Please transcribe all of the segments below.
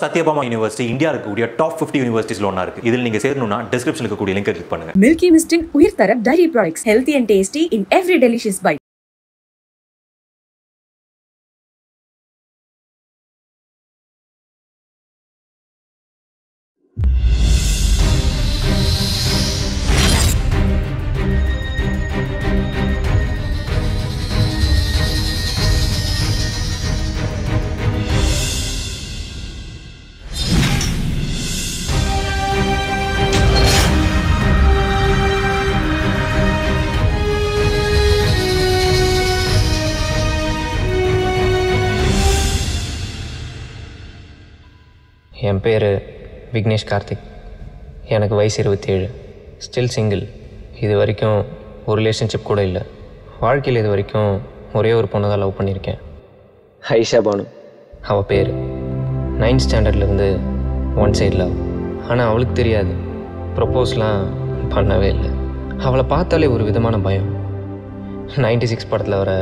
Satyabhama university India இருக்கக்கூடிய top 50 யூனிவர்சிட்டிஸ்ல ஒண்ணா இருக்கு. இதில் நீங்க சேரணும்னா டிஸ்கிரிப்ஷன்ல இருக்கக்கூடிய லிங்கை கிளிக் பண்ணுங்க. Milky Mist in உயிர் தர dairy products, healthy and tasty in every delicious bite. என் பேர் விக்னேஷ் கார்த்திக். எனக்கு வயசு 27. Still single. இது வரைக்கும் ஒரு ரிலேஷன்ஷிப் கூட இல்லை. வாழ்க்கையில் இது வரைக்கும் ஒரே ஒரு பொண்ணை தான் லவ் பண்ணியிருக்கேன். ஐஷா பானு அவள் பேர். 9th ஸ்டாண்டர்ட்லேருந்து one side love. ஆனால் அவளுக்கு தெரியாது. ப்ரப்போஸ்லாம் பண்ணவே இல்லை. அவளை பார்த்தாலே ஒரு விதமான பயம். 96 படத்தில் வர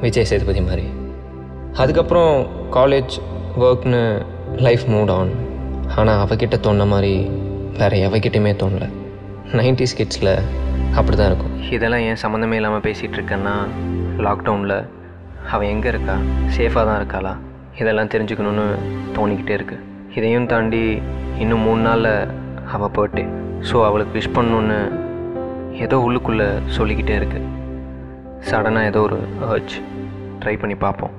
விஜய் சேதுபதி மாதிரி. அதுக்கப்புறம் காலேஜ் ஒர்க்னு லைஃப் மூட் ஆன். ஆனால் அவகிட்ட தோணுன மாதிரி வேறு எவகிட்டையுமே தோணலை. 90s கிட்ஸில் அப்படி தான் இருக்கும். இதெல்லாம் ஏன் சம்மந்தமே இல்லாமல் பேசிகிட்டு இருக்கேன்னா, லாக்டவுனில் அவள் எங்கே இருக்கா, சேஃபாக தான் இருக்காளா, இதெல்லாம் தெரிஞ்சுக்கணுன்னு தோணிக்கிட்டே இருக்குது. இதையும் தாண்டி இன்னும் 3 நாளில் அவள் பர்த்டே. ஸோ அவளுக்கு விஷ் பண்ணணுன்னு ஏதோ உள்ளுக்குள்ளே சொல்லிக்கிட்டே இருக்குது. சடனாக ஏதோ ஒரு அர்ஜ். ட்ரை பண்ணி பார்ப்போம்.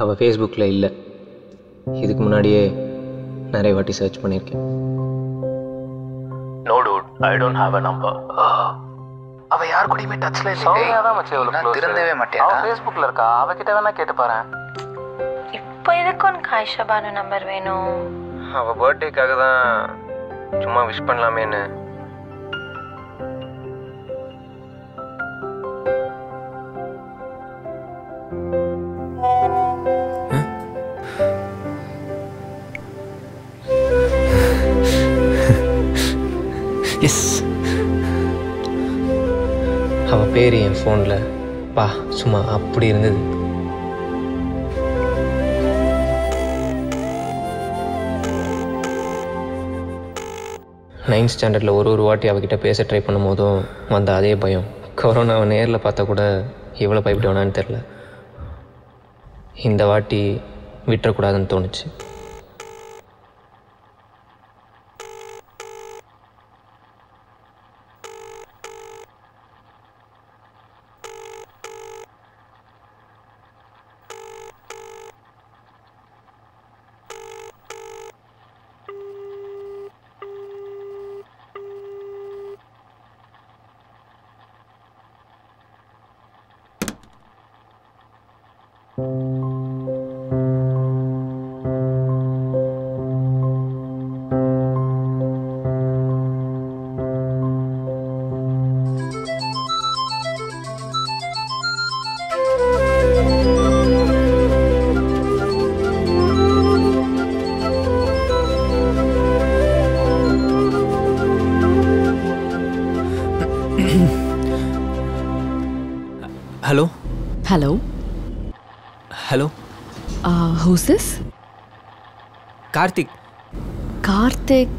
அவள் ஃபேஸ்புக்கில் இல்லை. இதுக்கு முன்னாடியே நிறைய வாட்டி சர்ச் பண்ணியிருக்கேன். No dude, I don't have a number. அவ யார் கூடயுமே டச்ல இல்ல. சௌமியா தான் மச்சே அவளுக்கு க்ளோஸ். திருந்தவே மாட்டேன். அவ ஃபேஸ்புக்ல இருக்கா. அவகிட்ட வேணா கேட்டு பாறேன். இப்போ எதுக்கு உனக்கு ஆயிஷா பானு நம்பர் வேணும்? அவள் பர்த்டேக்காக தான் சும்மா விஷ் பண்ணலாமேன்னு. எஸ், அவள் பேர் என் ஃபோனில் சும்மா அப்படி இருந்தது. நைன்த் ஸ்டாண்டர்டில் ஒரு வாட்டி அவகிட்ட பேச ட்ரை பண்ணும் போதும் வந்த அதே பயம். கொரோனாவை நேரில் பார்த்தா கூட எவ்வளோ பயப்படுவானான்னு தெரில. இந்த வாட்டி விட்டுறக்கூடாதுன்னு தோணுச்சு. Hello? Hello? Hello? Who's this? Karthik. Karthik?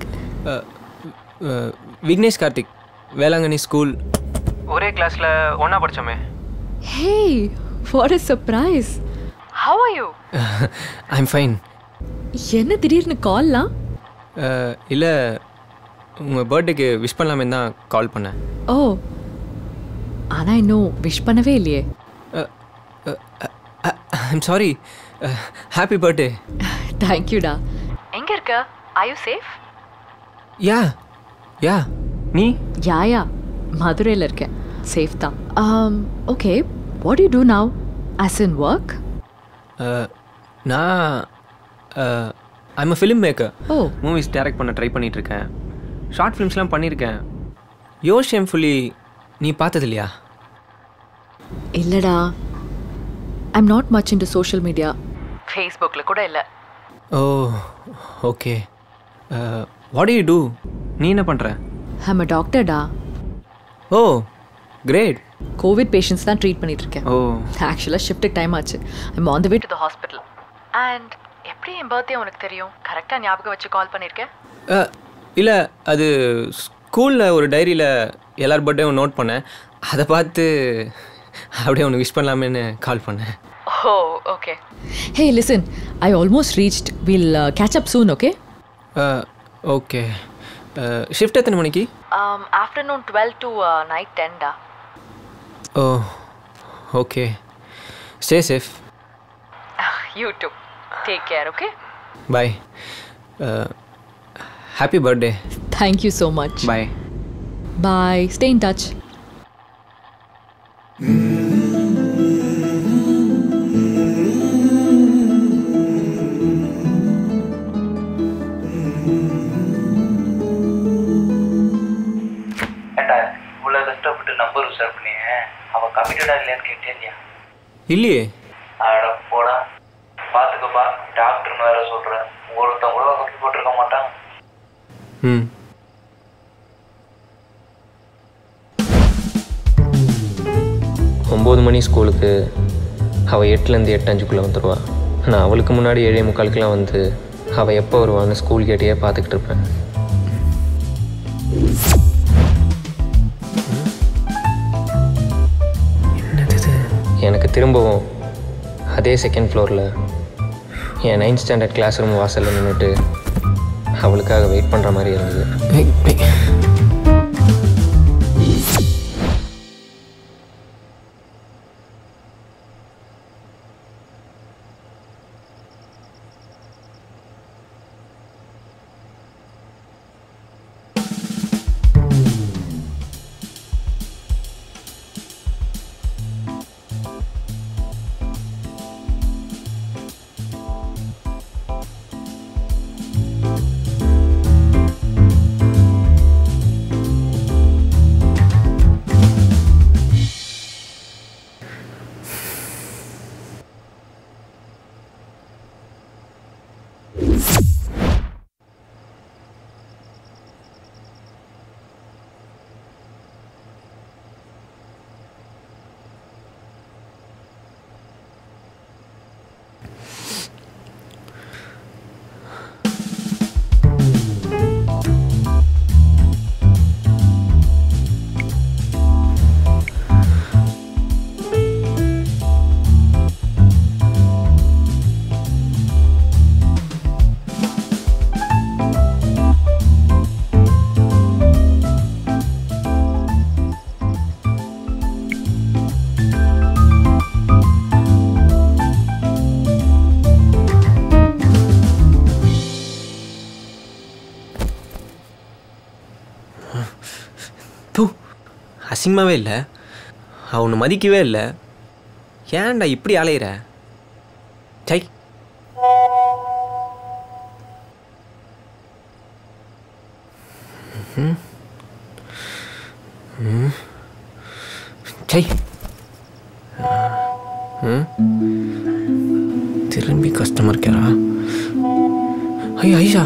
Vignesh Karthik. Velankanni school ஒரே கிளாஸில் ஒன்றா படித்தோமே. Hey, what a surprise. How are you? I'm fine. என்ன திடீர்னு கால்லாம்? இல்லை, உங்கள் பர்த்டேக்கு விஷ் பண்ணலாமே தான் கால் பண்ணேன். ஓ, ஆனால் இன்னும் விஷ் பண்ணவே இல்லையே. I'm sorry. Happy birthday. தேங்க்யூடா. எங்கே இருக்க? Are you safe? யா நீ? யா மதுரையில் இருக்கேன். சேஃப் தான். Okay, what you do now? As in work? நான் I'm a film maker. Oh movies direct பண்ண ட்ரை பண்ணிகிட்ருக்கேன். ஷார்ட் ஃபிலிம்ஸ்லாம் பண்ணியிருக்கேன். ஷேம்ஃபுல்லி நீ பார்த்தது இல்லையா? இல்லைடா, I'm not much into social media. ஃபேஸ்புக்கில் கூட இல்லை. Oh okay. What do you do? நீ என்ன பண்ணுற? ஐம் அ டாக்டர்டா. Oh great. கோவிட் பேஷண்ட்ஸ் தான் ட்ரீட் பண்ணிட்டு இருக்கேன். ஓ ஆக்சுவலாக ஷிஃப்ட்டுக்கு டைம் ஆச்சு. I'm on the way to the hospital. And எப்படி என் பர்த்டே உனக்கு தெரியும்? கரெக்டாக ஞாபகம் வச்சு கால் பண்ணியிருக்கேன். இல்லை, அது ஸ்கூலில் ஒரு டைரியில் எல்லார் பர்த்டேவும் நோட் பண்ணேன். அதை பார்த்து அப்படியே உனக்கு விஷ் பண்ணலாமேன்னு கால் பண்ணேன். Oh okay. Hey listen, I almost reached. Will catch up soon. Okay okay. Shift எத்தனை மணிக்கு? ஆஃப்டர்நூன் 12 to night 10 டா. Oh okay. Stay safe. You too. Take care. Okay bye. Happy birthday. Thank you so much. Bye. Bye. Stay in touch. இவ்வளோ கஷ்டப்பட்டு number use பண்ணிய அவள் கமிட்டடா இல்லையான்னு கேட்டே இல்லையா? இல்லையே. அட போடா, பார்த்துக்கப்பா, டாக்டர்னு வேற சொல்கிறேன். ஒருத்தன் கூட கப்பி போட்டிருக்க மாட்டான். ம் 9 மணி ஸ்கூலுக்கு அவள் 8லேருந்து 8:05 வந்துடுவாள். நான் அவளுக்கு முன்னாடி 7:45 வந்து அவள் எப்போ வருவான்னு ஸ்கூல் கேட்டையே பார்த்துக்கிட்டு இருப்பேன். என்னது? எனக்கு திரும்பவும் அதே செகண்ட் ஃப்ளோரில் என் 9th ஸ்டாண்டர்ட் கிளாஸ் ரூம் வாசலில் நின்றுட்டு அவளுக்காக வெயிட் பண்ணுற மாதிரி இருந்தது. அசிங்கமாகவே இல்லை. அவனை மதிக்கவே இல்லை. ஏன்டா இப்படி அலையிற? சை. சை. திரும்பி கஸ்டமர் கேரா? ஐயா ஐஷா.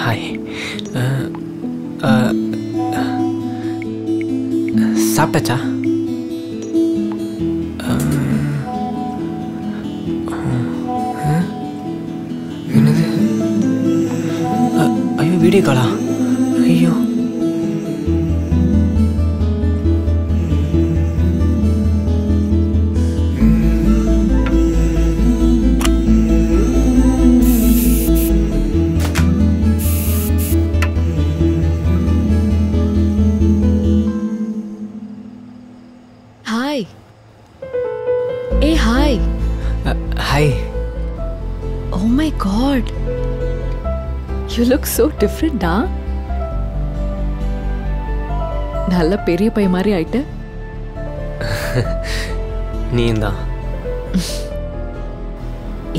ஹாய். சாப்பிட்டாச்சா? என்னது? ஐயோ வீடியோ காலா? ஐயோ. Oh my god, you look so different, da. நல்ல பெரிய பைய மாதிரி ஆயிட்ட. நீ தான்.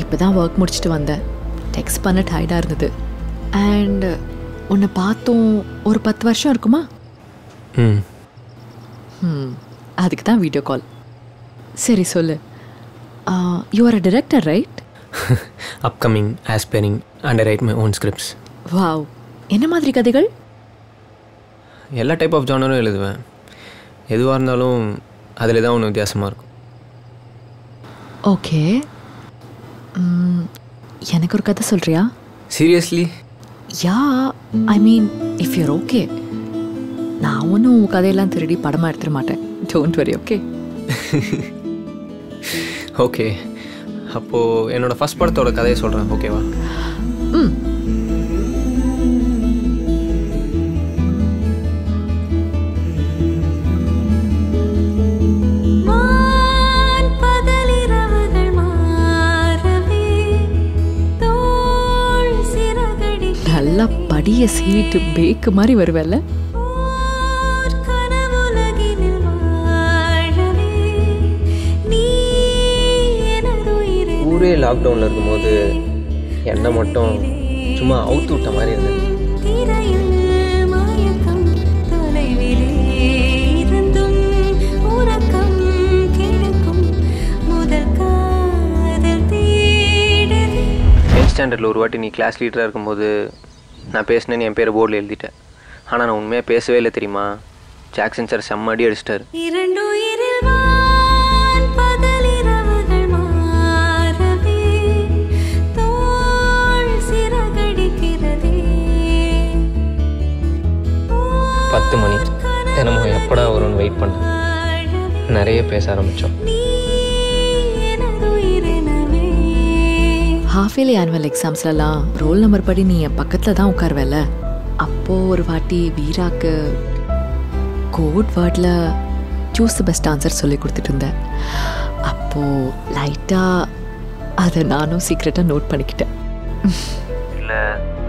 இப்போ தான் ஒர்க் முடிச்சுட்டு வந்தேன். டெக்ஸ்ட் பண்ண டயர்டாக இருந்தது. அண்ட் உன்னை பார்த்தோம் ஒரு 10 வருஷம் இருக்குமா? அதுக்கு தான் வீடியோ கால். சரி சொல்லு, you are a director right? Upcoming, aspiring and I right my own scripts. Wow, என்ன மாதிரி கதைகள்? எல்லா டைப் ஆஃப் ஜானரும் எழுதுவேன். எதுவாக இருந்தாலும் அதில் தான் ஒன்று வித்தியாசமாக இருக்கும். ஓகே, எனக்கு ஒரு கதை சொல்கிறியா? Seriously? Yeah, I mean if you're okay. நான் ஒன்றும் உன் கதையெல்லாம் திருடி படமாக எடுத்துட மாட்டேன். Don't worry, okay? ஓகே, அப்போது என்னோடய ஃபஸ்ட் படத்தோட கதையை சொல்கிறேன், ஓகேவா? நல்லா படியை சீவிட்டு பேக்கு மாதிரி வருவேல்ல? ஊரே லாக்டவுனில் இருக்கும்போது என்னை மட்டும் சும்மா அவுத்து விட்ட மாதிரி இருந்தது. ஸ்டாண்டர்டில் ஒரு வாட்டி நீ கிளாஸ் லீடராக இருக்கும்போது நான் பேசினேன்னு என் பேரை போர்டில் எழுதிட்டேன். ஆனால் நான் உண்மையாக பேசவே இல்லை தெரியுமா? ஜாக்சன் சார் செம்ம அடி அடிச்சிட்டாரு. பத்து மணி தினமும் எப்படா வரும்னு வெயிட் பண்ணேன். நிறைய பேச ஆரம்பித்தோம். ஹாஃப் இயர்லி ஆனுவல் எக்ஸாம்ஸ்லலாம் ரோல் நம்பர் படி நீ என் பக்கத்தில் தான் உட்காருவேல. அப்போது ஒரு வாட்டி வீராக்கு கோட் வேர்டில் சூஸ் தி பெஸ்ட் ஆன்சர் சொல்லி கொடுத்துட்டு இருந்தேன். அப்போது லைட்டாக அதை நானும் சீக்ரெட்டாக நோட் பண்ணிக்கிட்டேன். இல்லை,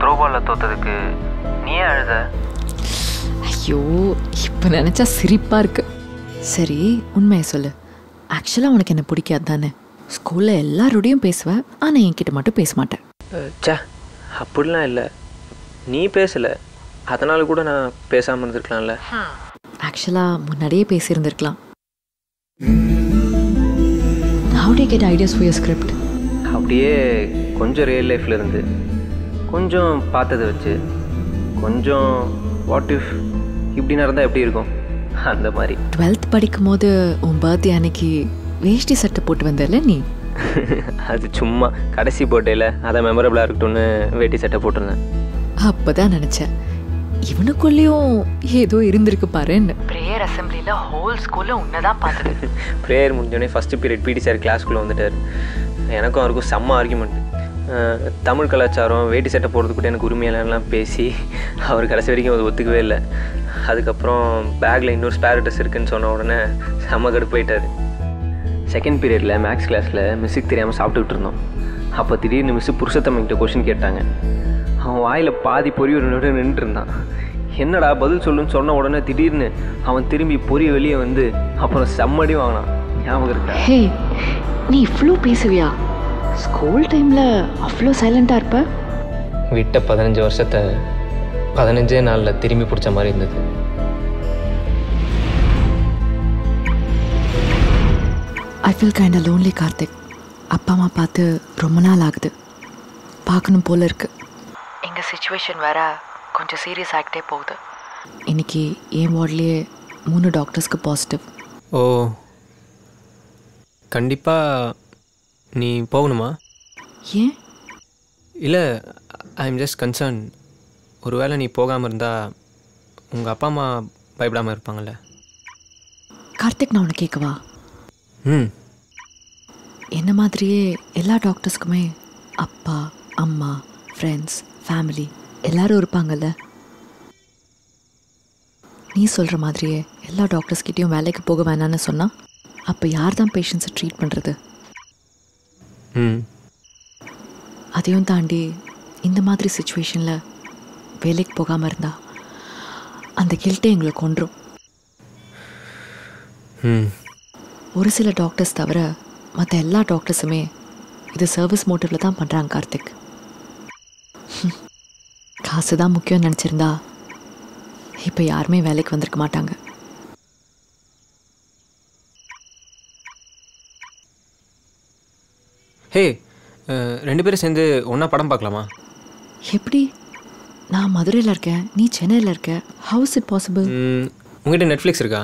த்ரோபாலில் தோற்றதுக்கு நீ அழுத? ஐயோ, இப்போ நினச்சா சிரிப்பாக இருக்கு. சரி, உண்மையை சொல்லு, ஆக்சுவலாக உனக்கு என்ன பிடிக்காது தானே? ஸ்கூலில் எல்லாரோடையும் பேசுவேன், ஆனால் என்கிட்ட மட்டும் பேச மாட்டேன். சே, அப்படிலாம் இல்லை. நீ பேசலை, அதனால கூட நான் பேசாமல் இருந்திருக்கலாம்ல. ஆக்சுவலாக முன்னாடியே பேசியிருந்திருக்கலாம். How do you get ideas for your script? அப்படியே கொஞ்சம் ரியல் லைஃப்பில் இருந்து, கொஞ்சம் பார்த்ததை வச்சு, கொஞ்சம் வாட் இஃப் இப்படி நடந்தால் எப்படி இருக்கும் அந்த மாதிரி. 12th படிக்கும் போது உன் பர்த்டே அன்னைக்கு வேஷ்டி சட்டை போட்டு வந்தல நீ? அது சும்மா கடைசி போட்டேல, அதை மெமரபிளாக இருக்கட்டும்னு வேட்டி சட்டை போட்டிருந்தேன். அப்போ தான் நினச்சேன், இவனுக்குள்ளேயும் ஏதோ இருந்திருக்கு பாருன்னு. ப்ரேயர் அசம்பிளியில் ஹோல் ஸ்கூலில் உன்னை தான் பார்த்தது. ப்ரேயர் முடிஞ்சோடனே ஃபஸ்ட்டு பீரியட் பிடி சார் கிளாஸ்க்குள்ளே வந்துட்டார். எனக்கும் அவருக்கும் செம்ம ஆர்கியூமெண்ட்டு. தமிழ் கலாச்சாரம் வேட்டி சட்டை போடுறது கூட எனக்கு உரிமையிலலாம் பேசி அவர் கடைசி வரைக்கும் அது ஒத்துக்கவே இல்லை. அதுக்கப்புறம் பேக்கில் இன்னொரு ஸ்பேர் ட்ரெஸ் இருக்குதுன்னு சொன்ன உடனே செம்ம கடுப்பு போயிட்டார். செகண்ட் பீரியடில் மேக்ஸ் கிளாஸில் மிஸ்ஸுக்கு தெரியாமல் சாப்பிட்டுக்கிட்டு இருந்தோம். அப்போ திடீர்னு மிஸ்ஸு புருஷத்தம்மிக்கிட்ட கொஷின் கேட்டாங்க. அவன் வாயில் பாதி பொரியலோட நின்றுட்டு இருந்தான். என்னடா பதில் சொல்லுன்னு சொன்ன உடனே திடீர்னு அவன் திரும்பி பொரிய வெளியே வந்து அப்புறம் செம்மடி வாங்கினான். ஞாபகம் இருக்கா? ஹே, நீ இவ்வளோ பேசுவியா? ஸ்கூல் டைமில் அவ்வளோ சைலண்ட்டாக இருப்ப. விட்ட 15 வருஷத்தை 15 நாளில் திரும்பி பிடிச்ச மாதிரி இருந்தது. I feel kind of lonely Karthik. அப்பா அம்மா பார்த்து ரொம்ப நாள் ஆகுது, பார்க்கணும் போல இருக்கு. எங்கள் சிச்சுவேஷன் வேற கொஞ்சம் சீரியஸ் ஆகிட்டே போகுது. இன்னைக்கு என் வார்ட்லேயே 3 டாக்டர்ஸ்க்கு பாசிட்டிவ். ஓ, கண்டிப்பாக நீ போகணுமா? ஏன்? இல்லை, ஐ எம் ஜஸ்ட் கன்சர்ன். ஒருவேளை நீ போகாமல் இருந்தால் உங்கள் அப்பா அம்மா பயப்படாமல் இருப்பாங்கள்ல. கார்த்திக், நான் உன்னை கேட்கவா? என்ன மாதிரியே எல்லா டாக்டர்ஸ்க்குமே அப்பா அம்மா ஃப்ரெண்ட்ஸ் ஃபேமிலி எல்லாரும் இருப்பாங்கல்ல. நீ சொல்கிற மாதிரியே எல்லா டாக்டர்ஸ்கிட்டையும் வேலைக்கு போக வேணான்னு சொன்னால் அப்போ யார் தான் பேஷண்ட்ஸை ட்ரீட் பண்ணுறது? அதையும் தாண்டி இந்த மாதிரி சுச்சுவேஷனில் வேலைக்கு போகாமல் இருந்தா அந்த கில்ட்டே எங்களை கொன்றும். ஒரு சில டாக்டர்ஸ் தவிர மற்ற எல்லா டாக்டர்ஸுமே இது சர்வீஸ் மோட்டிவில் தான் பண்ணுறாங்க கார்த்திக். காசு தான் முக்கியம்னு நினச்சிருந்தா இப்போ யாருமே வேலைக்கு வந்திருக்க மாட்டாங்க. ஹே, 2 பேரும் சேர்ந்து ஒன்றா படம் பார்க்கலாமா? எப்படி? நான் மதுரையில் இருக்கேன், நீ சென்னையில் இருக்க. How's it possible? உங்கள்கிட்ட நெட்ஃப்ளிக்ஸ் இருக்கா?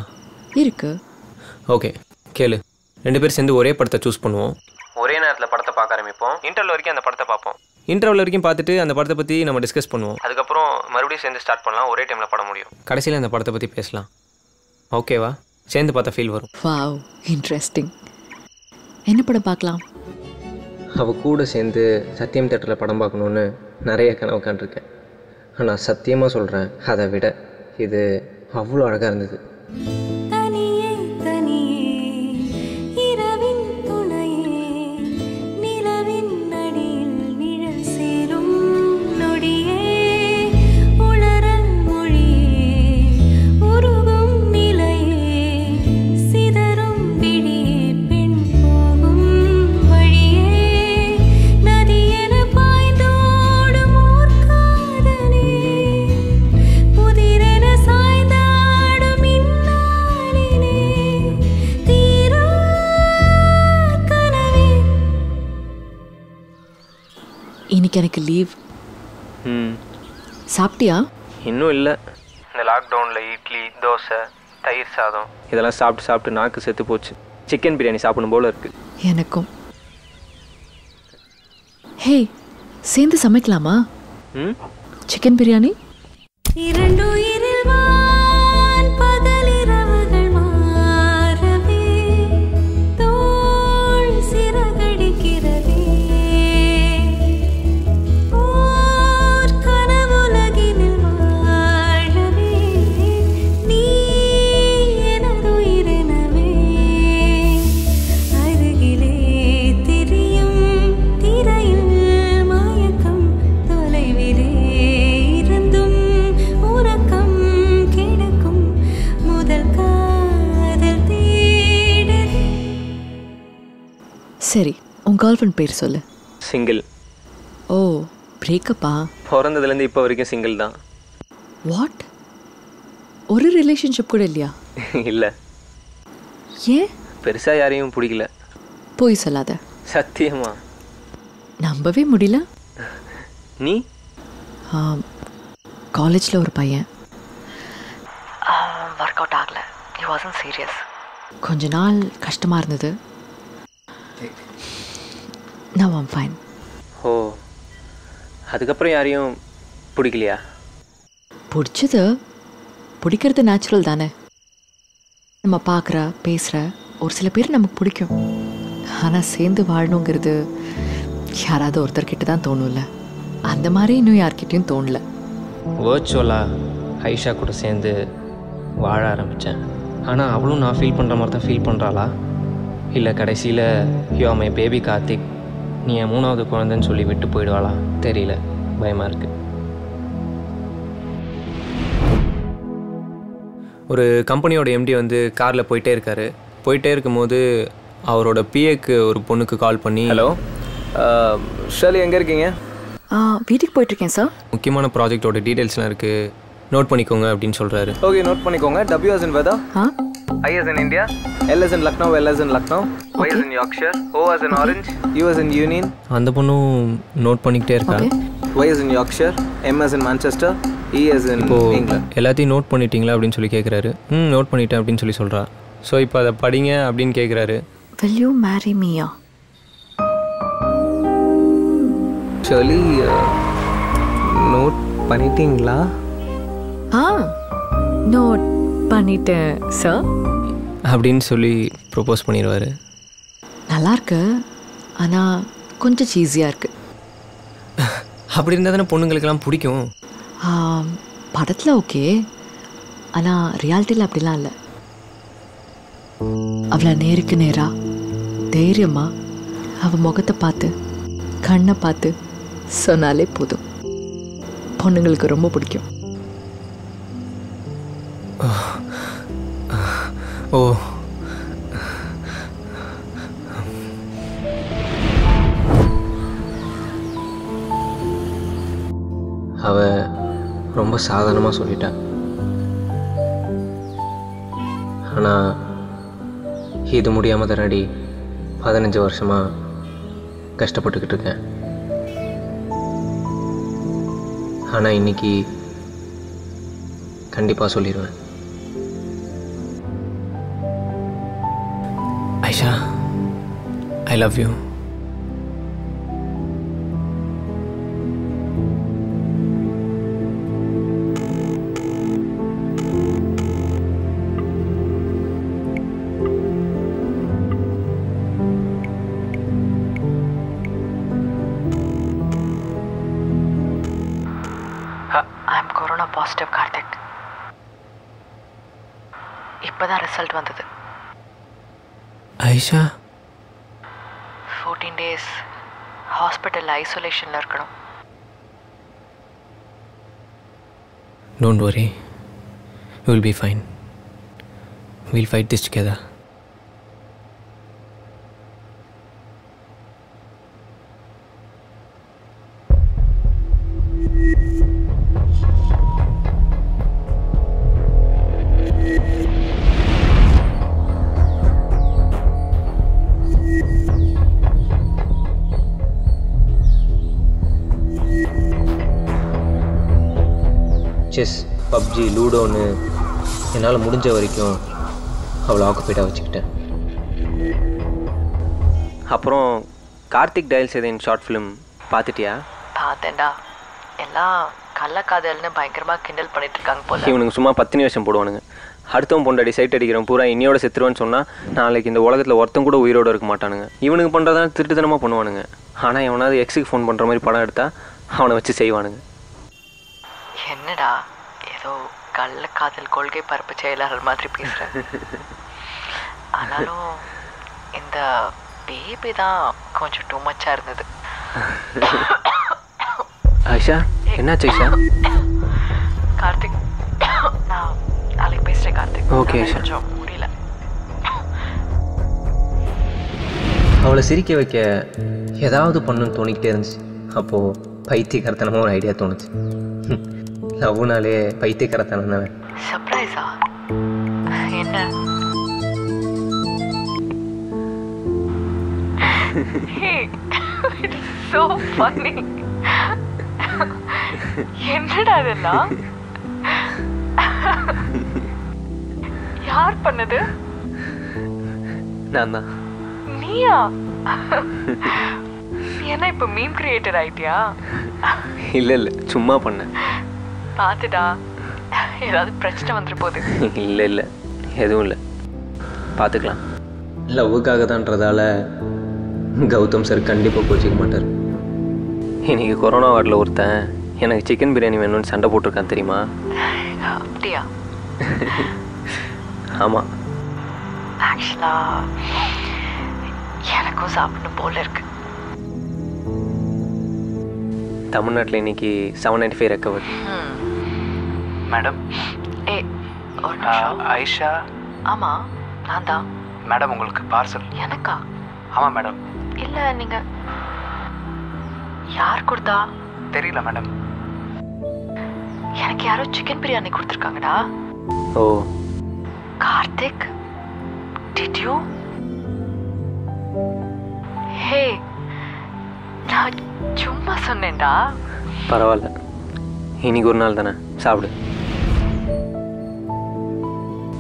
இருக்கு. ஓகே கேளு, 2 பேரும் சேர்ந்து ஒரே படத்தை சூஸ் பண்ணுவோம். ஒரே நேரத்தில் படத்தை பார்க்க ஆரம்பிப்போம். இன்டர்வல் வரைக்கும் அந்த படத்தை பார்ப்போம். இன்டர்வல் வரைக்கும் பார்த்துட்டு அந்த படத்தை பற்றி நம்ம டிஸ்கஸ் பண்ணுவோம். அதுக்கப்புறம் மறுபடியும் சேர்ந்து ஸ்டார்ட் பண்ணலாம். ஒரே டைமில் படம் முடியும். கடைசியில் அந்த படத்தை பற்றி பேசலாம். ஓகேவா? சேர்ந்து பார்த்தா ஃபீல் வரும். Wow, interesting. என்ன படம் பார்க்கலாம்? அவள் கூட சேர்ந்து சத்தியம் தேட்டரில் படம் பார்க்கணுன்னு நிறைய கனவு காண்டிருக்கேன். ஆனால் சத்தியமாக சொல்கிறேன், அதை விட இது அவ்வளோ அழகாக இருந்தது. இன்னைக்கு எனக்கு லீவ். சாப்பிட்டியா? இன்னும் இல்லை. இந்த லாக்டவுனில் இட்லி, தோசை, தயிர் சாதம் இதெல்லாம் சாப்பிட்டு நாக்கு செத்து போச்சு. சிக்கன் பிரியாணி சாப்பிடணும் போல இருக்குது. எனக்கும். ஹே, சேர்ந்து சமைக்கலாமா? சிக்கன் பிரியாணி. சரி, உன் கேர்ள் ஃப்ரெண்ட் பேர் சொல்லு. சிங்கிள். ஓ, பிரேக்கப்பா? பிறந்ததுலேருந்து இப்போ வரைக்கும் சிங்கிள் தான். வாட்? ஒரு ரிலேஷன்ஷிப் கூட இல்லையா? இல்லை. ஏன்? பெருசாக யாரையும் பிடிக்கல. போய் சொல்லாத. சத்தியமா நம்பவே முடியல. நீ? காலேஜில் ஒரு பையன் ஒர்க் அவுட் ஆகலை. He wasn't serious. கொஞ்ச நாள் கஷ்டமாக இருந்தது. Now I'm fine. ஓ, அதுக்கப்புறம் யாரையும் பிடிக்கலையா? பிடிச்சது பிடிக்கிறது நேச்சுரல் தானே. நம்ம பார்க்குற பேசுகிற ஒரு சில பேர் நமக்கு பிடிக்கும். ஆனால் சேர்ந்து வாழணுங்கிறது யாராவது ஒருத்தர்கிட்ட தான் தோணும்ல. அந்த மாதிரி இன்னும் யார்கிட்டையும் தோணலை. வர்ச்சுவலாக ஐஷா கூட சேர்ந்து வாழ ஆரம்பித்தேன். ஆனால் அவளும் நான் ஃபீல் பண்ணுற மாதிரி தான் ஃபீல் பண்ணுறாளா, இல்லை கடைசியில் you are my baby Karthik, நீ என் 3வது குழந்தைன்னு சொல்லி விட்டு போயிடுவாளா தெரியல. பயமாக இருக்குது. ஒரு கம்பெனியோட எம்டி வந்து காரில் போயிட்டே இருக்கும்போது அவரோட பிஏக்கு ஒரு பொண்ணுக்கு கால் பண்ணி, ஹலோ ஷர்லி எங்கே இருக்கீங்க? வீட்டுக்கு போயிட்டுருக்கேன் சார். முக்கியமான ப்ராஜெக்டோட டீட்டெயில்ஸ்லாம் இருக்குது, நோட் பண்ணிக்கோங்க அப்படின்னு சொல்கிறாரு. ஓகே, நோட் பண்ணிக்கோங்க. W as in weather, I as in India, L as in Lucknow, L as in Lucknow, Y as in Yorkshire, O as in Orange, U as in Union. அந்த பொண்ணும் note பண்ணிக்கிட்டே இருக்கா. Y as in Yorkshire, M as in Manchester, E as in England. எல்லாத்தையும் note பண்ணிட்டீங்களா அப்படின்னு சொல்லி கேட்குறாரு. Note பண்ணிட்டேன் அப்படின்னு சொல்லி சொல்கிறா. ஸோ இப்போ அதை படிங்க அப்படின்னு கேட்குறாரு. Will you marry me? Shirley, note பண்ணிட்டீங்களா? நோட் பண்ணிட்டேன் சார் அப்படின்னு சொல்லி ப்ரொப்போஸ் பண்ணிடுவார். நல்லாயிருக்கு, ஆனால் கொஞ்சம் சீஸியாக இருக்குது. அப்படி இருந்தால் தானே பொண்ணுங்களுக்கெல்லாம் பிடிக்கும். படத்தில் ஓகே, ஆனால் ரியாலிட்டியில் அப்படிலாம் இல்லை. அவளை நேருக்கு நேராக தைரியமாக அவள் முகத்தை பார்த்து கண்ணை பார்த்து சொன்னாலே போதும், பொண்ணுங்களுக்கு ரொம்ப பிடிக்கும். ஓ, அவள் ரொம்ப சாதாரணமாக சொல்லிட்டாள். ஆனால் இது முடியாமல் தானடி 15 வருஷமாக கஷ்டப்பட்டுக்கிட்டு இருக்கேன். ஆனால் இன்னைக்கு கண்டிப்பாக சொல்லிடுவேன். ஐஷா, ஐ love you. I'm corona positive Karthik. இப்போதான் ரிசல்ட் வந்தது. ஐஷா, 14 days ஹாஸ்பிட்டல் ஐசோலேஷனில் இருக்கணும். Don't worry, you will be fine. We'll fight this together. Chess, PUBG, லூடோன்னு என்னால் முடிஞ்ச வரைக்கும் அவளை ஆக்குபைடாக வச்சுக்கிட்டேன். அப்புறம் கார்த்திக் டயல்ஸ் ஏதேன் ஷார்ட் ஃபிலிம் பார்த்துட்டியா? பார்த்தேன்டா. எல்லாம் கள்ளக்காதல்னு பயங்கரமாக கிண்டல் பண்ணிட்டு இருக்காங்க போல. இவனுக்கு சும்மா 10 வருஷம் போடுவானுங்க. அடுத்தவன் பொண்டாடி சைட் அடிக்கிறவன் பூரா இன்னையோட செத்துருவான்னு சொன்னால் நாளைக்கு இந்த உலகத்தில் ஒருத்தன் கூட உயிரோடு இருக்க மாட்டானுங்க. இவனுக்கு பண்ணுறதான திருட்டுத்தனமாக பண்ணுவானுங்க. ஆனால் எவனாவது எக்ஸுக்கு ஃபோன் பண்ணுற மாதிரி படம் எடுத்தால் அவனை வச்சு செய்வானுங்க. என்னடா ஏதோ கள்ளக்காதல் கொள்கை பரப்பு செயலாளர் மாதிரி பேசுகிறேன். ஆனாலும் இந்த பேபி தான் கொஞ்சம் டூ மச்சாக இருந்தது. ஐஷா, என்னாச்சு ஐஷா? கார்த்திக், நான் நாளைக்கு பேசுகிறேன் கார்த்திக். ஓகே ஐஷா. கொஞ்சம் முடியல. அவளை சிரிக்க வைக்க ஏதாவது பண்ணுன்னு தோணிக்கிட்டே இருந்துச்சு. அப்போது பைத்தியக்காரத்தனமாக ஒரு ஐடியா தோணுச்சு. லவ்னாலே பைத்தியக்காரத்தனம் தானே. சர்ப்ரைஸா? என்ன? so funny. என்னடா இதெல்லாம்? யார் பண்ணது? நான் தான். நீயா? என்ன இப்போ மீம் கிரியேட்டர் ஆயிட்டியா? இல்லை இல்லை, சும்மா பண்ணேன். பார்த்துடா, ஏதாவது பிரச்சனை வந்துட்டு போகுது. இல்லை இல்லை, எதுவும் இல்லை, பார்த்துக்கலாம். லவ்வுக்காக தான்றதால கௌதம் சார் கண்டிப்பாக கோச்சிக்க மாட்டார். இன்னைக்கு கொரோனா வார்டில் ஒருத்தன் எனக்கு சிக்கன் பிரியாணி வேணும்னு சண்டை போட்டிருக்கான் தெரியுமா? அப்படியா? ஆமாம். ஆக்சுவலாக எனக்கும் சாப்பிடணும் போல இருக்கு. தமிழ்நாட்டில் இன்னைக்கு 795 ரெக்கவர். மேடம். ஒரு நிமிஷம். ஐஷா. ஆமாம், நான் தான். மேடம், உங்களுக்கு பார்சல். எனக்கா? ஆமாம் மேடம். இல்லை, நீங்கள் யார் கொடுத்தா? தெரியல மேடம். எனக்கு யாரோ சிக்கன் பிரியாணி கொடுத்துருக்காங்கடா. ஓ. Karthik, did you? ஹே, நான் சும்மா சொன்னேன்டா. பரவாயில்ல, இன்னைக்கு ஒரு நாள் தானே, சாப்பிடு.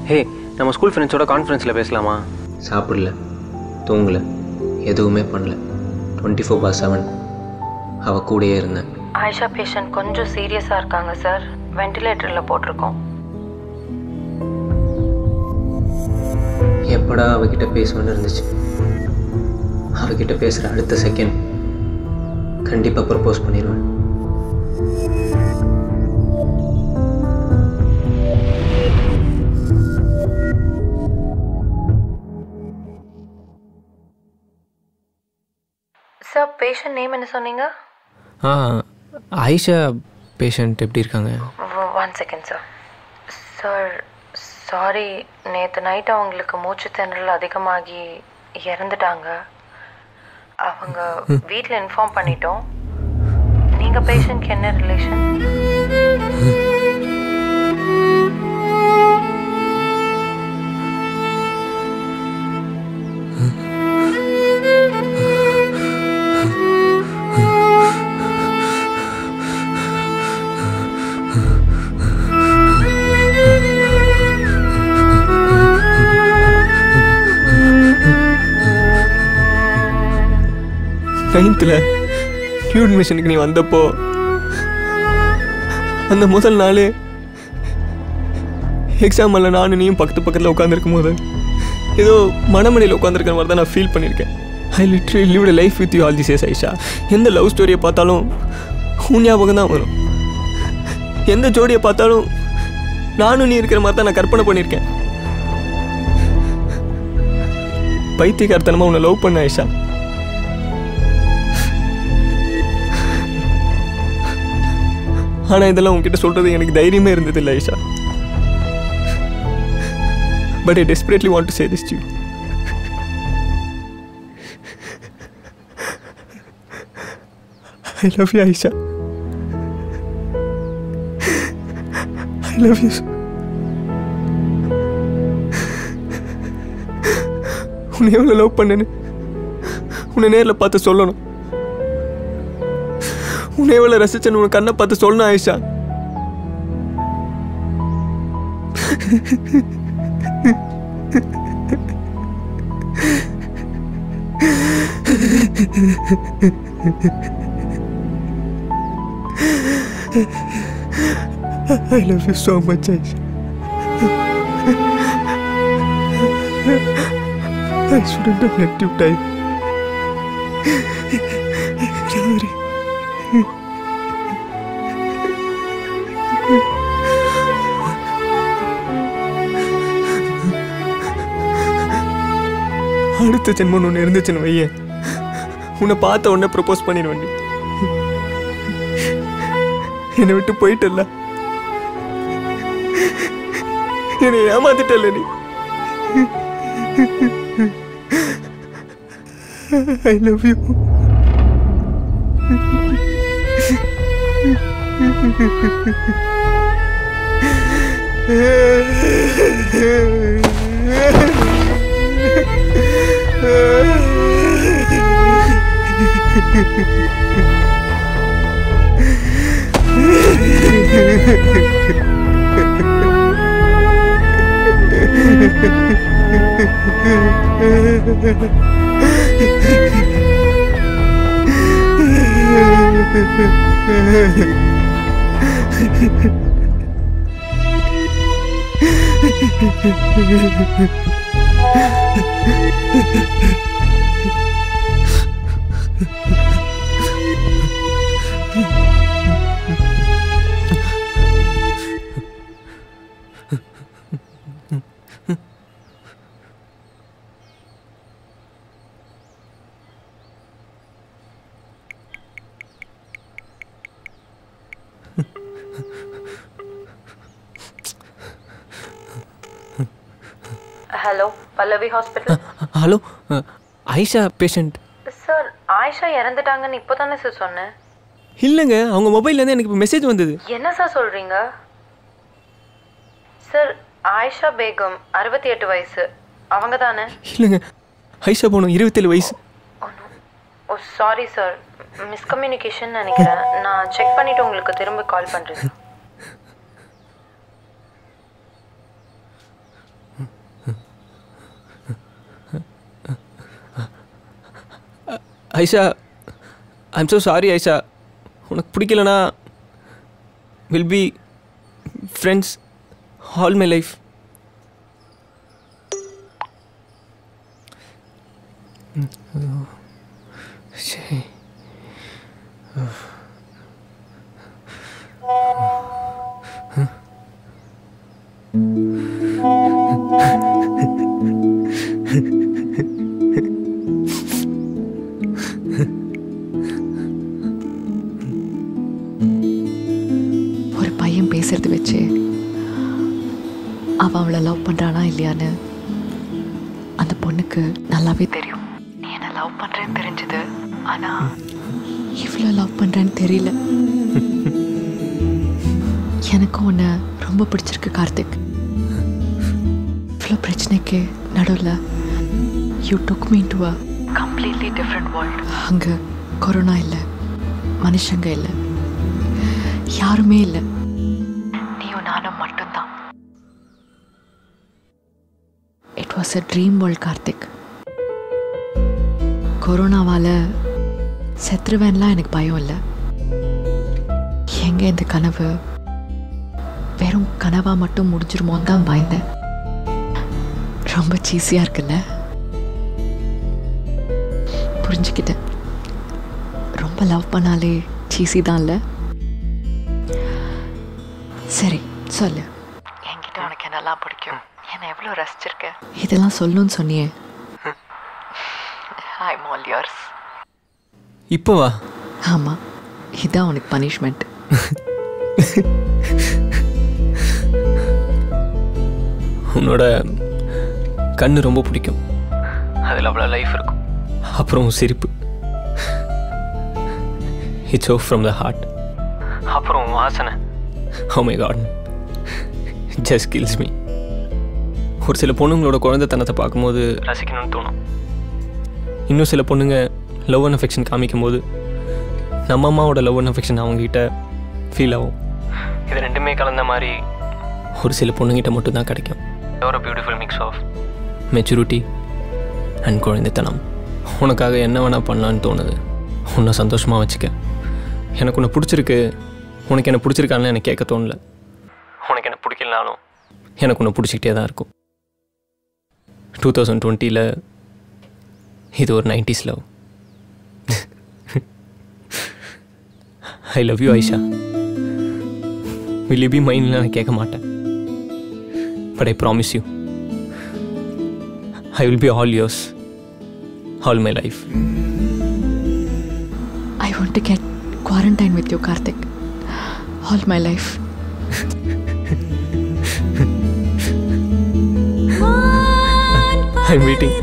ஹே, நம்ம ஸ்கூல் ஃப்ரெண்ட்ஸோட கான்ஃபரன்ஸில் பேசலாமா? சாப்பிடல, தூங்கலை, எதுவுமே பண்ணல. 24/7 அவள் கூடயே இருந்தேன். ஆயிஷா பேஷண்ட் கொஞ்சம் சீரியஸாக இருக்காங்க சார். வெண்டிலேட்டரில் போட்டிருக்கோம். எப்படா அவகிட்ட பேசணும்னு இருந்துச்சு. அவகிட்ட பேசுகிற அடுத்த செகண்ட் கண்டிப்பாக ப்ரப்போஸ் பண்ணிடுவேன். சார், பேஷண்ட் நேம் என்ன சொன்னீங்க? ஆயிஷா பேஷண்ட் எப்படி இருக்காங்க? 1 செகண்ட் சார். சார், சாரி, நேற்று நைட்டு அவங்களுக்கு மூச்சு திணறல் அதிகமாகி இறந்துட்டாங்க. அவங்க வீட்டில் இன்ஃபார்ம் பண்ணிட்டோம். நீங்கள் பேஷண்ட்க்கு என்ன ரிலேஷன்? நைன்த்தில் நியூ அட்மிஷனுக்கு நீ வந்தப்போ அந்த முதல் நாள் எக்ஸாம் இல்லை நானும் நீயும் பக்கத்தில் உட்காந்துருக்கும் போது ஏதோ மனமணியில் உட்காந்துருக்கிற மாதிரி தான் நான் ஃபீல் பண்ணியிருக்கேன். I literally lived life with you all this years Aisha. எந்த லவ் ஸ்டோரியை பார்த்தாலும் உன் ஞாபகம் தான் வரும். எந்த ஜோடியை பார்த்தாலும் நானும் நீ இருக்கிற மாதிரி தான் நான் கற்பனை பண்ணியிருக்கேன். பைத்தியக்காரத்தனமாக உன்னை லவ் பண்ண ஐஷா. ஆனால் இதெல்லாம் உங்ககிட்ட சொல்கிறது எனக்கு தைரியமே இருந்தது இல்லை Aisha. But I desperately want to say this to you. I love you, Aisha. I love you. உன்னை எவ்வளோ லவ் பண்ணேன்னு உன்னை நேரில் பார்த்து சொல்லணும். உன்னை எவ்வளோ ரசிச்சேன்னு உன் கண்ணை பார்த்து சொல்லணும் Ayesha. I love you so much, Aisha. I shouldn't have let you die. Sorry. அடுத்த ஜென்மம் ஒன்று இருந்துச்சுன்னு வையேன், உன்னை பார்த்த உடனே ப்ரப்போஸ் பண்ணிடுவேன். என்னை விட்டு போயிட்டல்ல, என்னை ஏமாத்திட்டல்ல நீ. I love you. Hello, Pallavi hospital. Hello, Ayesha patient. Sir, Ayesha இறந்துட்டாங்கன்னு இப்போ தானே சார் சொன்னேன். இல்லைங்க, அவங்க மொபைல்லேருந்து எனக்கு இப்போ மெசேஜ் வந்தது. என்ன சார் சொல்கிறீங்க? சார், ஆயிஷா பேகம் 68 வயசு, அவங்க தானே? இல்லைங்க, ஆயிஷா போனோம் 27 வயசு. ஓ சாரி சார், மிஸ்கம்யூனிகேஷன் நினைக்கிறேன். நான் செக் பண்ணிவிட்டு உங்களுக்கு திரும்ப கால் பண்ணுறேன். Aisha, I'm so sorry Aisha. உனக்கு பிடிக்கலனா will be friends all my life. சரி, ஒரு பையன் பேசுறது வச்சு அவன் அவளை லவ் பண்ணுறானா இல்லையான்னு அந்த பொண்ணுக்கு நல்லாவே தெரியும். நீ என்ன லவ் பண்ணுறேன்னு தெரிஞ்சது, ஆனால் இவ்வளோ இவ்வளோ லவ் பண்ணுறேன்னு தெரியல. எனக்கு உன்னை ரொம்ப பிடிச்சிருக்கு கார்த்திக். இவ்வளோ பிரச்சனைக்கு நடுவில் you took me to a completely different world. அங்கே கொரோனா இல்லை, மனுஷங்க இல்லை, யாருமே இல்லை, நீயும் நானும் மட்டும்தான். It was a dream world Karthik. கொரோனாவால் செத்துருவேன்லாம் எனக்கு பயம் இல்லை. எங்கே இந்த கனவு வெறும் கனவாக மட்டும் முடிஞ்சிருமோன்னு தான் பயந்தேன். ரொம்ப சீஸியாக இருக்குல்ல? புரிஞ்சுக்கிட்டேன். ரொம்ப லவ் பண்ணாலே சீஸி தான் இல்லை? சரி சொல்லு, என்கிட்ட உனக்கு என்னெல்லாம் பிடிக்கும், என்னை எவ்வளோ ரசிச்சிருக்க. இதெல்லாம் சொல்லணும்னு சொன்னியே. I'm all yours. இப்போவா? ஆமாம், இதுதான் உனக்கு பனிஷ்மெண்ட். உன்னோட கண்ணு ரொம்ப பிடிக்கும், அதில் அவ்வளோ லைஃப் இருக்கும். அப்புறம் சிரிப்பு, it's oh from the heart. அப்புறம் வாசனை, oh my God, just kills me. ஒரு சில பொண்ணுங்களோட குழந்தைத்தனத்தை பார்க்கும்போது ரசிக்கணும்னு தோணும். இன்னும் சில பொண்ணுங்க லவ் அண்ட் அஃபெக்ஷன் காமிக்கும் போது நம்ம அம்மாவோட லவ் அண்ட் அஃபெக்ஷன் அவங்ககிட்ட ஃபீல் ஆகும். இது ரெண்டுமே கலந்த மாதிரி ஒரு சில பொண்ணுங்கிட்ட மட்டும்தான் கிடைக்கும். ஒரு beautiful mix of maturity and குழந்தைத்தனம். உனக்காக என்ன வேணால் பண்ணலான்னு தோணுது. உன்னை சந்தோஷமாக வச்சுக்க. எனக்கு உன்னை பிடிச்சிருக்கு, உனக்கு என்ன பிடிச்சிருக்கான்னு எனக்கு கேட்க தோணல. உனக்கு என்ன பிடிக்கலனாலும் எனக்கு உன்னை பிடிச்சிக்கிட்டே தான் இருக்கும். 2020 இது ஒரு 90s love. I love you Aisha. Will you be மைண்ட்ல நான் கேட்க மாட்டேன். But I promise you I will be all yours all my life. I want to get quarantine with you, Karthik, all my life. I'm waiting.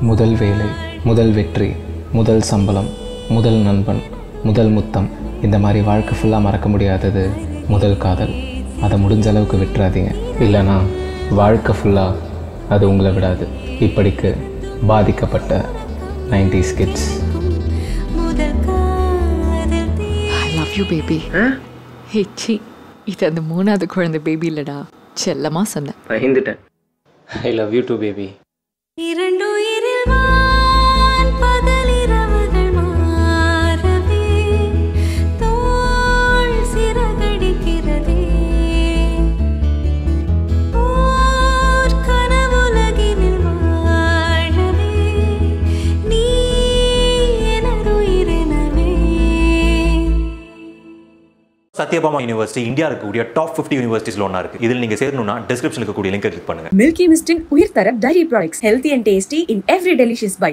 முதல் வேலை, முதல் வெற்றி, முதல் சம்பளம், முதல் நண்பன், முதல் முத்தம், இந்த மாதிரி வாழ்க்கை ஃபுல்லாக மறக்க முடியாதது முதல் காதல். அதை முடிஞ்ச அளவுக்கு விட்டுறாதீங்க, இல்லைனா வாழ்க்கை ஃபுல்லாக அது உங்களை விடாது. இப்படிக்கு பாதிக்கப்பட்ட 90s kids. I love you, baby. Hey, சி, இது அந்த 3வது குழந்தை பேபி இல்லடா, செல்லமாக சொன்னேன். பயந்துட்டேன். I love you too baby. Sathyabama university India இருக்கக்கூடிய டாப் 50 யூனிவர்சிட்டிஸ்ல ஒன்றா இருக்கு. இதில் நீங்க சேரணும்னா டிஸ்கிரிப்ஷனுக்கு இருக்கக்கூடிய லிங்கை கிளிக் பண்ணுங்க. Milky Mist in உயிர் தர dairy products, healthy and tasty in every delicious bite.